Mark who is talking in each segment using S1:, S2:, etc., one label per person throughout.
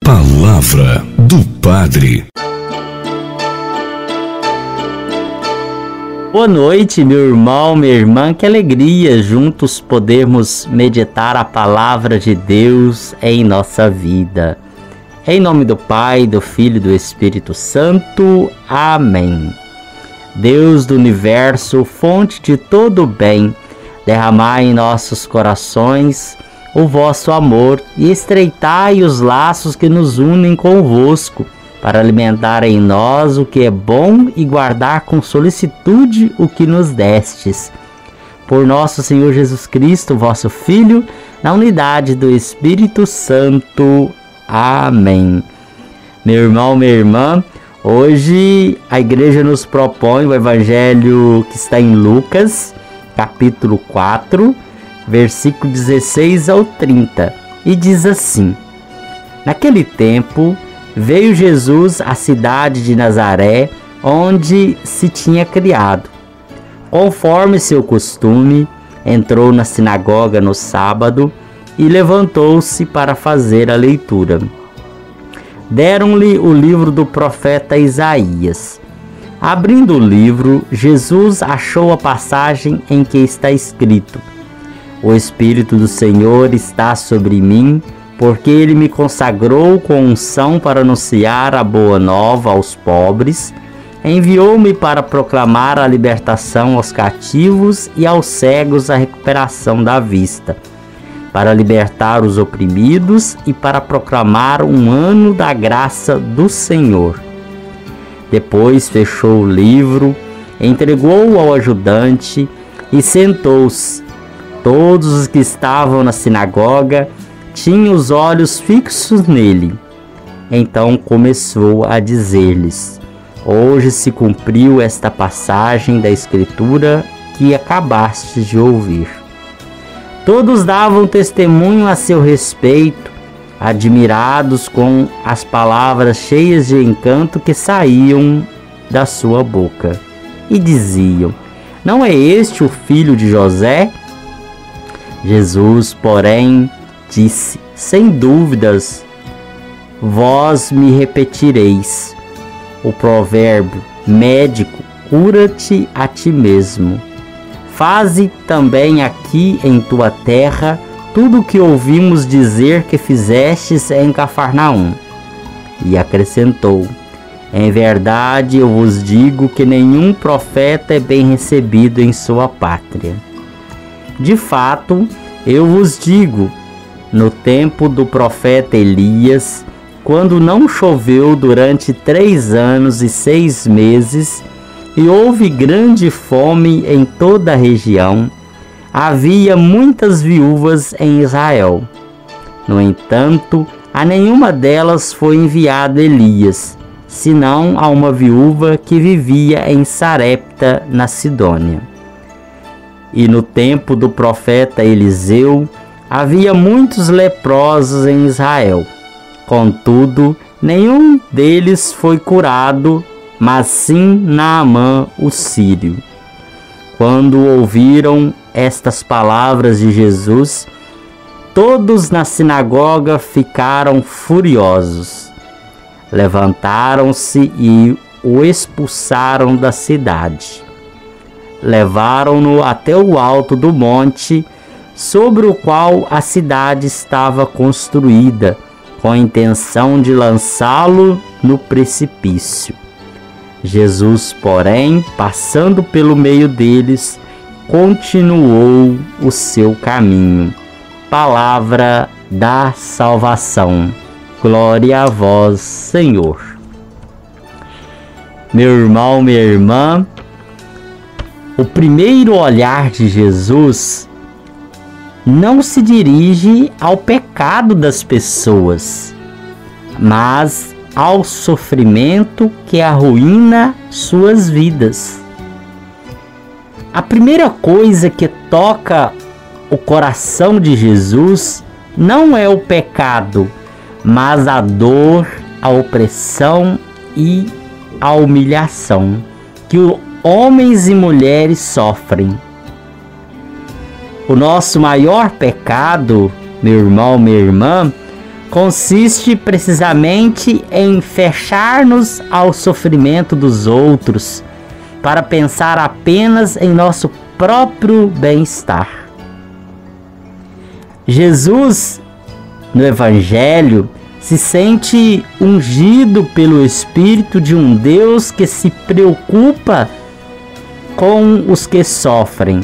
S1: Palavra do Padre.
S2: Boa noite, meu irmão, minha irmã, que alegria juntos podermos meditar a palavra de Deus em nossa vida. Em nome do Pai, do Filho e do Espírito Santo. Amém. Deus do universo, fonte de todo o bem, derramai em nossos corações o vosso amor e estreitai os laços que nos unem convosco, para alimentar em nós o que é bom e guardar com solicitude o que nos destes. Por nosso Senhor Jesus Cristo, vosso Filho, na unidade do Espírito Santo. Amém. Meu irmão, minha irmã, hoje a igreja nos propõe o evangelho que está em Lucas, capítulo 4, versículo 16 ao 30, e diz assim: Naquele tempo, veio Jesus à cidade de Nazaré, onde se tinha criado. Conforme seu costume, entrou na sinagoga no sábado e levantou-se para fazer a leitura. Deram-lhe o livro do profeta Isaías. Abrindo o livro, Jesus achou a passagem em que está escrito: O Espírito do Senhor está sobre mim, porque Ele me consagrou com unção para anunciar a boa nova aos pobres, enviou-me para proclamar a libertação aos cativos e aos cegos a recuperação da vista, para libertar os oprimidos e para proclamar um ano da graça do Senhor. Depois fechou o livro, entregou-o ao ajudante e sentou-se. Todos os que estavam na sinagoga tinham os olhos fixos nele. Então começou a dizer-lhes: Hoje se cumpriu esta passagem da Escritura que acabastes de ouvir. Todos davam testemunho a seu respeito, admirados com as palavras cheias de encanto que saíam da sua boca. E diziam: Não é este o filho de José? Jesus, porém, disse: Sem dúvidas, vós me repetireis o provérbio: médico, cura-te a ti mesmo. Faze também aqui em tua terra tudo o que ouvimos dizer que fizestes em Cafarnaum. E acrescentou: Em verdade eu vos digo que nenhum profeta é bem recebido em sua pátria. De fato, eu vos digo, no tempo do profeta Elias, quando não choveu durante 3 anos e 6 meses, e houve grande fome em toda a região, havia muitas viúvas em Israel. No entanto, a nenhuma delas foi enviado Elias, senão a uma viúva que vivia em Sarepta, na Sidônia. E no tempo do profeta Eliseu, havia muitos leprosos em Israel. Contudo, nenhum deles foi curado, mas sim Naamã, o sírio. Quando ouviram estas palavras de Jesus, todos na sinagoga ficaram furiosos. Levantaram-se e o expulsaram da cidade. Levaram-no até o alto do monte, sobre o qual a cidade estava construída, com a intenção de lançá-lo no precipício. Jesus, porém, passando pelo meio deles, continuou o seu caminho. Palavra da salvação. Glória a vós, Senhor. Meu irmão, minha irmã, o primeiro olhar de Jesus não se dirige ao pecado das pessoas, mas ao sofrimento que arruína suas vidas. A primeira coisa que toca o coração de Jesus não é o pecado, mas a dor, a opressão e a humilhação que homens e mulheres sofrem. O nosso maior pecado, meu irmão, minha irmã, consiste precisamente em fechar-nos ao sofrimento dos outros, para pensar apenas em nosso próprio bem-estar. Jesus, no Evangelho, se sente ungido pelo Espírito de um Deus que se preocupa com os que sofrem.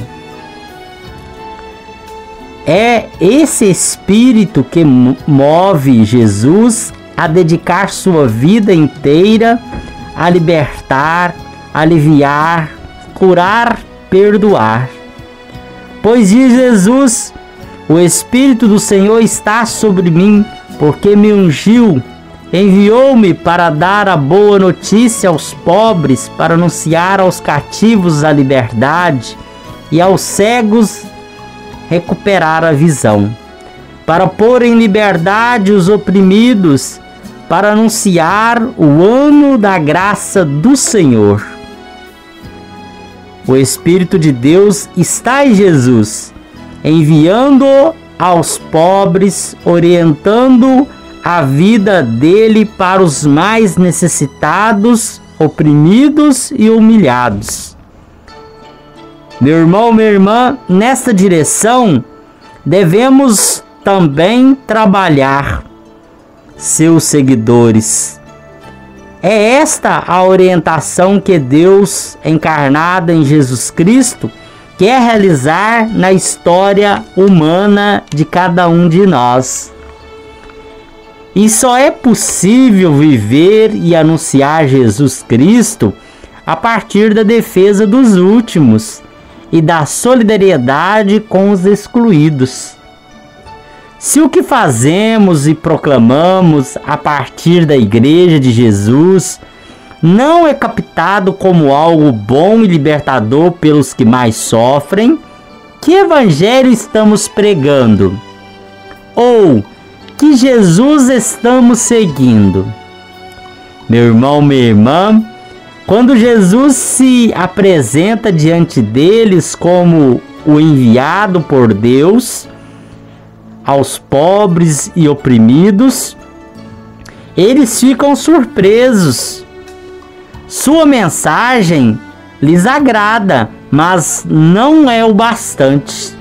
S2: É esse Espírito que move Jesus a dedicar sua vida inteira a libertar, aliviar, curar, perdoar. Pois diz Jesus: o Espírito do Senhor está sobre mim, porque me ungiu, enviou-me para dar a boa notícia aos pobres, para anunciar aos cativos a liberdade e aos cegos recuperar a visão, para pôr em liberdade os oprimidos, para anunciar o ano da graça do Senhor. O Espírito de Deus está em Jesus, enviando-o aos pobres, orientando a vida dele para os mais necessitados, oprimidos e humilhados. Meu irmão, minha irmã, nesta direção devemos também trabalhar, seus seguidores. É esta a orientação que Deus, encarnado em Jesus Cristo, quer realizar na história humana de cada um de nós. E só é possível viver e anunciar Jesus Cristo a partir da defesa dos últimos e da solidariedade com os excluídos. Se o que fazemos e proclamamos a partir da Igreja de Jesus não é captado como algo bom e libertador pelos que mais sofrem, que evangelho estamos pregando? Ou que Jesus estamos seguindo? Meu irmão, minha irmã, quando Jesus se apresenta diante deles como o enviado por Deus aos pobres e oprimidos, eles ficam surpresos. Sua mensagem lhes agrada, mas não é o bastante.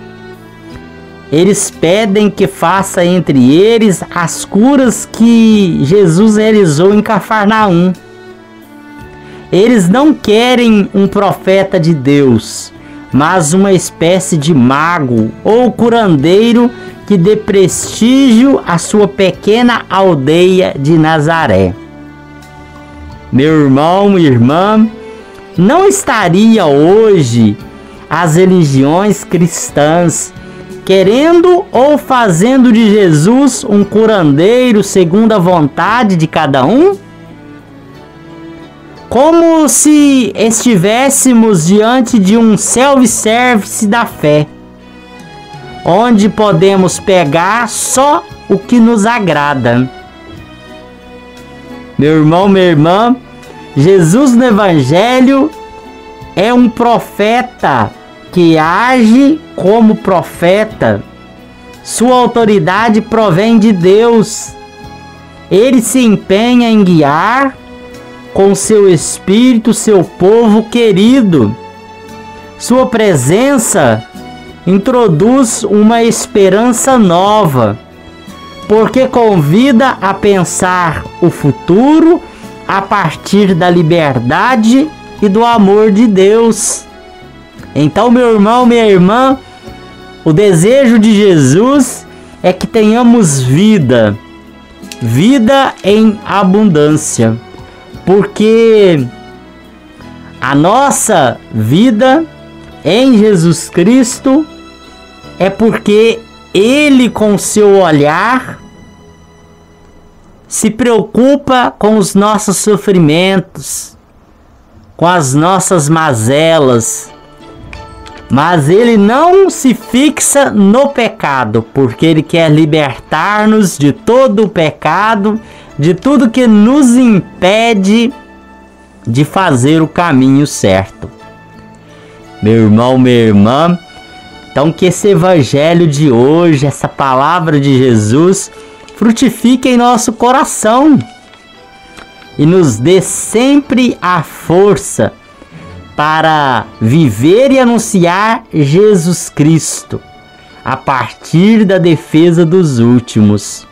S2: Eles pedem que faça entre eles as curas que Jesus realizou em Cafarnaum. Eles não querem um profeta de Deus, mas uma espécie de mago ou curandeiro que dê prestígio à sua pequena aldeia de Nazaré. Meu irmão, minha irmã, não estaria hoje as religiões cristãs querendo ou fazendo de Jesus um curandeiro segundo a vontade de cada um? Como se estivéssemos diante de um self-service da fé, onde podemos pegar só o que nos agrada. Meu irmão, minha irmã, Jesus no Evangelho é um profeta que age como profeta. Sua autoridade provém de Deus. Ele se empenha em guiar com seu Espírito seu povo querido. Sua presença introduz uma esperança nova, porque convida a pensar o futuro a partir da liberdade e do amor de Deus. Então, meu irmão, minha irmã, o desejo de Jesus é que tenhamos vida em abundância, porque a nossa vida em Jesus Cristo é porque Ele, com seu olhar, se preocupa com os nossos sofrimentos, com as nossas mazelas, mas Ele não se fixa no pecado, porque Ele quer libertar-nos de todo o pecado, de tudo que nos impede de fazer o caminho certo. Meu irmão, minha irmã, então que esse evangelho de hoje, essa palavra de Jesus, frutifique em nosso coração e nos dê sempre a força para viver e anunciar Jesus Cristo a partir da defesa dos últimos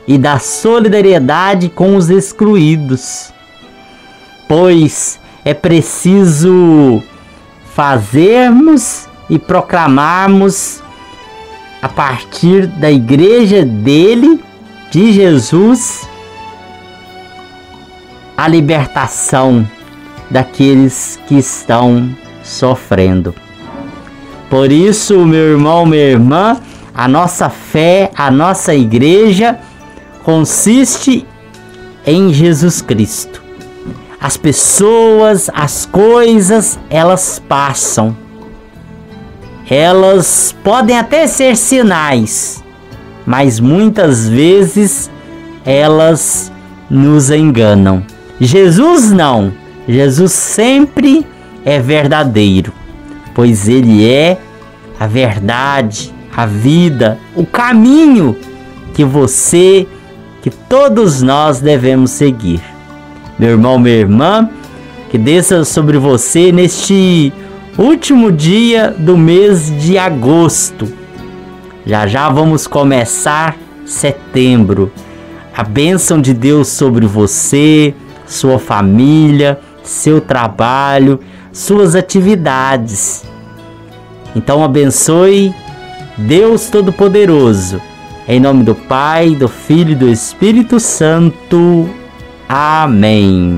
S2: e da solidariedade com os excluídos, pois é preciso fazermos e proclamarmos a partir da igreja dele, de Jesus, a libertação daqueles que estão sofrendo. Por isso, meu irmão, minha irmã, a nossa fé, a nossa igreja consiste em Jesus Cristo. As pessoas, as coisas, elas passam. Elas podem até ser sinais, mas muitas vezes elas nos enganam. Jesus não. Jesus sempre é verdadeiro, pois Ele é a verdade, a vida, o caminho que todos nós devemos seguir. Meu irmão, minha irmã, que desça sobre você neste último dia do mês de agosto. Já vamos começar setembro. A bênção de Deus sobre você, sua família, seu trabalho, suas atividades. Então abençoe Deus Todo-Poderoso. Em nome do Pai, do Filho e do Espírito Santo. Amém.